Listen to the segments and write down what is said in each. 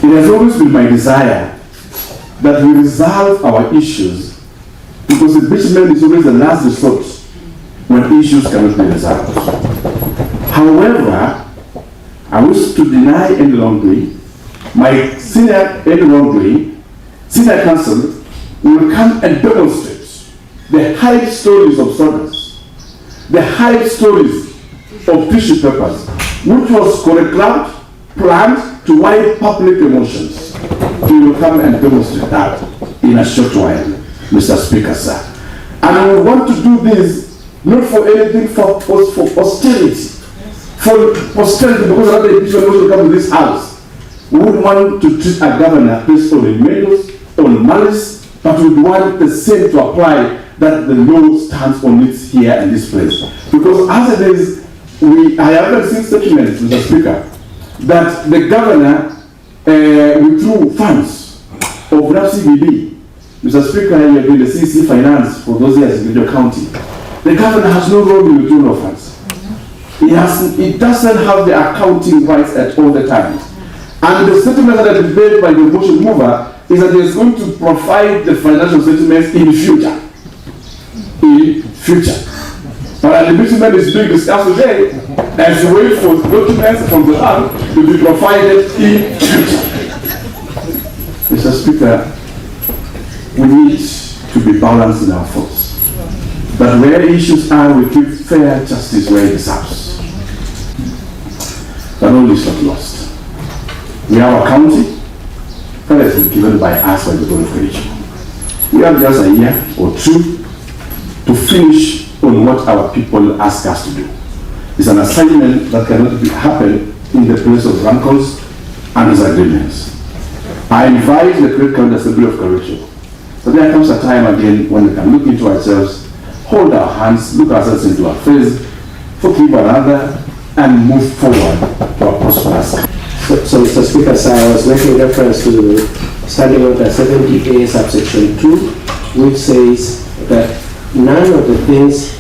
It has always been my desire that we resolve our issues, because impeachment is always the last resort when issues cannot be resolved. However, I wish to deny any wrongdoing. My senior counsel will come and demonstrate the high stories of soldiers, the high stories of tissue papers, which was choreographed, planned to wipe public emotions. We will come and demonstrate that in a short while, Mr. Speaker, sir. And we want to do this not for anything, for posterity. For posterity, because another impeachment will come to this house. We would want to treat a governor based on emails, on malice, but we would want the same to apply, that the law stands on it here in this place. Because as it is, I haven't seen statements, Mr. Speaker, that the governor withdrew funds of CBD. Mr. Speaker, you have been the CC Finance for those years in your county. The governor has no role in withdrawal of funds. It doesn't have the accounting rights at all the time. And the statement that is made by the motion mover is that he is going to provide the financial statements in future. But the impeachment is being discussed today as a way for documents from the bank to be provided in future. Mr. Speaker, we need to be balanced in our thoughts. But where issues are, we keep fair justice where it deserves. But all is not lost. We have a county that has been given by us by the Board of Kericho. We have just a year or two to finish on what our people ask us to do. It's an assignment that cannot happen in the place of rancors and disagreements. I invite the Great County Assembly of Kericho. So there comes a time again when we can look into ourselves, hold our hands, look ourselves into our face, forgive one another, and move forward to a prosperous. So Mr. Speaker, sir, I was making reference to Standing Order 70A subsection 2, which says that none of the things,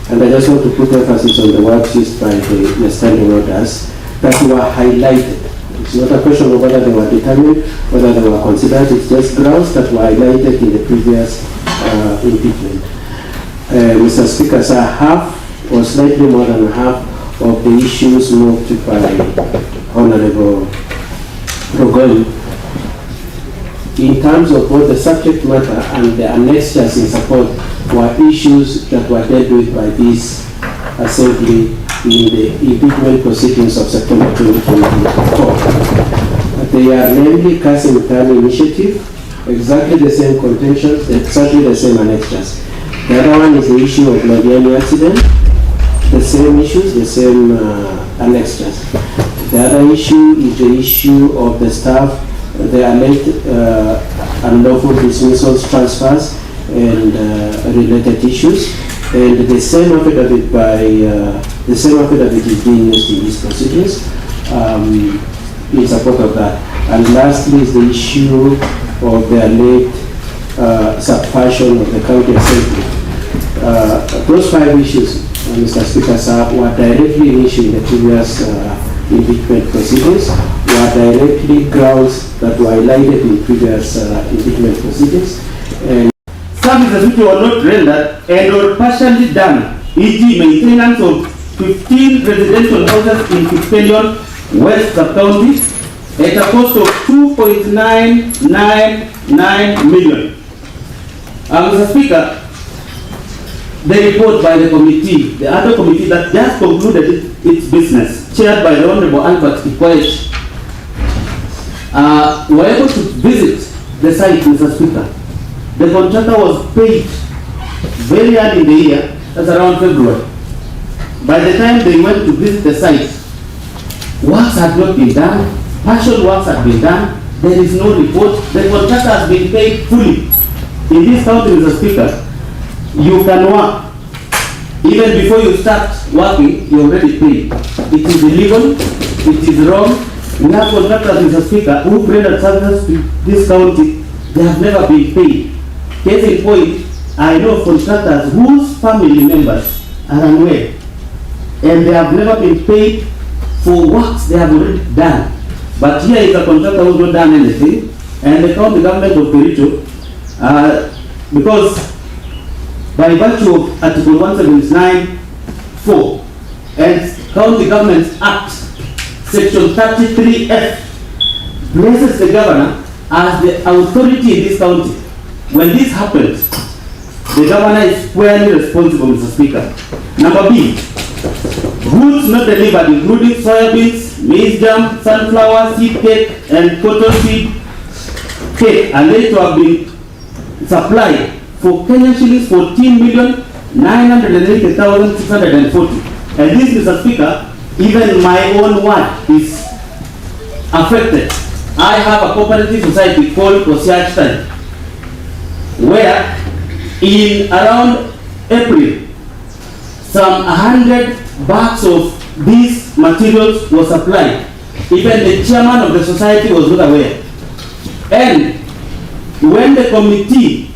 and I just want to put emphasis on the words used by the standing orders, that were highlighted. It's not a question of whether they were determined, whether they were considered. It's just grounds that were highlighted in the previous impeachment. Mr. Speaker, sir, half or slightly more than half of the issues moved by Honorable Rogoy, in terms of both the subject matter and the annexures in support, were issues that were dealt with by this Assembly in the impeachment proceedings of September 2024. They are namely cast in return initiative, exactly the same contentions, exactly the same annexures. The other one is the issue of Lodiani accident, the same issues, the same annexures. The other issue is the issue of the staff, the alleged unlawful dismissals, transfers, and related issues. And the same affidavit is being used in these proceedings in support of that. And lastly is the issue of the alleged subversion of the county assembly. Those five issues, Mr. Speaker, sir, were directly in issue in the previous impeachment proceedings, were directly grounds that were highlighted in previous impeachment proceedings. And services which were not rendered and or partially done, e.g. maintenance of 15 residential houses in Kericho, West Sub-County, at a cost of 2.999 million. Mr. Speaker, the report by the committee, the other committee that just concluded its business, chaired by the Honorable Albert Kikwet, were able to visit the site, Mr. Speaker. The contractor was paid very early in the year, that's around February. By the time they went to visit the site, works had not been done, partial works had been done, there is no report, the contractor has been paid fully. In this county, Mr. Speaker, you can work. Even before you start working, you're already paid. It is illegal, it is wrong. We have contractors, Mr. Speaker, who rendered services to this county, they have never been paid. Case in point, I know contractors whose family members are unwell and they have never been paid for works they have already done. But here is a contractor who's not done anything, and the county government of Kericho, because by virtue of Article 179(4) and County Governments Act, Section 33F, places the governor as the authority in this county. When this happens, the governor is squarely responsible, Mr. Speaker. Number B, goods not delivered, including soybeans, maize jam, sunflower, seed cake, and cotton seed cake, alleged to have been supplied for Kenyan shillings 14,980,640. And this, Mr. Speaker, even my own ward is affected. I have a cooperative society called Kosiach Time, where in around April, some 100 bags of these materials were supplied. Even the chairman of the society was not aware. And when the committee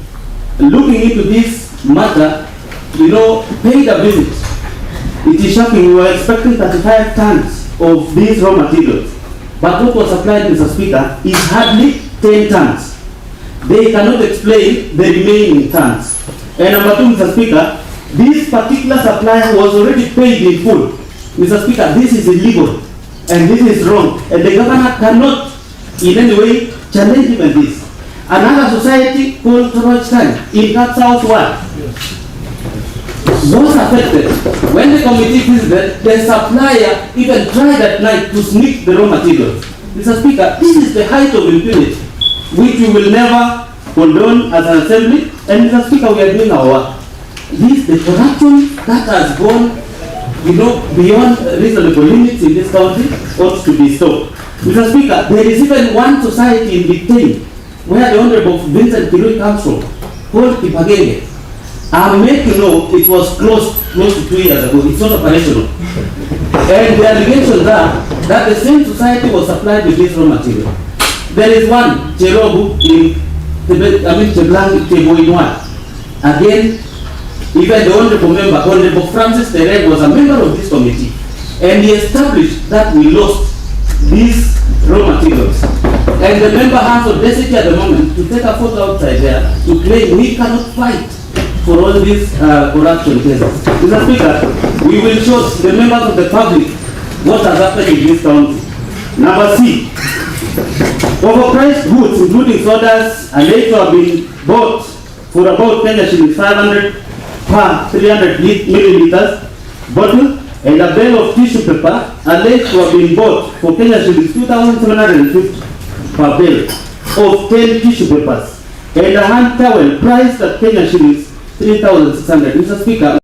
looking into this matter, paid a visit, it is shocking. We were expecting 35 tons of these raw materials. But what was supplied, Mr. Speaker, is hardly 10 tons. They cannot explain the remaining tons. And number two, Mr. Speaker, this particular supplier was already paid in full. Mr. Speaker, this is illegal and this is wrong. And the governor cannot in any way challenge even this. Another society called Kericho in Cap South Ward was affected. When the committee visited, the supplier even tried at night to sneak the raw materials. Mr. Speaker, this is the height of impunity, which we will never condone as an assembly. And Mr. Speaker, we are doing our work. The corruption that has gone, beyond reasonable limits in this country ought to be stopped. Mr. Speaker, there is even one society in Mutai where the Honorable Vincent Erick comes from, called Impeached. I'm made to know it was close to 2 years ago. It's not operational. And the allegations are that the same society was supplied with this raw material. There is one, Cherobu, in Teboinwan. Again, even the Honorable Francis Erick was a member of this committee, and he established that we lost these raw materials. And the member has audacity at the moment to take a photo outside there to claim we cannot fight for all these corruption cases. Mr. Speaker, we will show the members of the public what has happened in this country. Number C, overpriced goods, including sodas, alleged to have been bought for about Kenya shillings 500 per 300 milliliters bottle, and a bale of tissue paper alleged to have been bought for Kenya shillings 2,750 per bale of 10 tissue papers, and a hand towel priced at Kenya shillings 3,600. Mr. Speaker,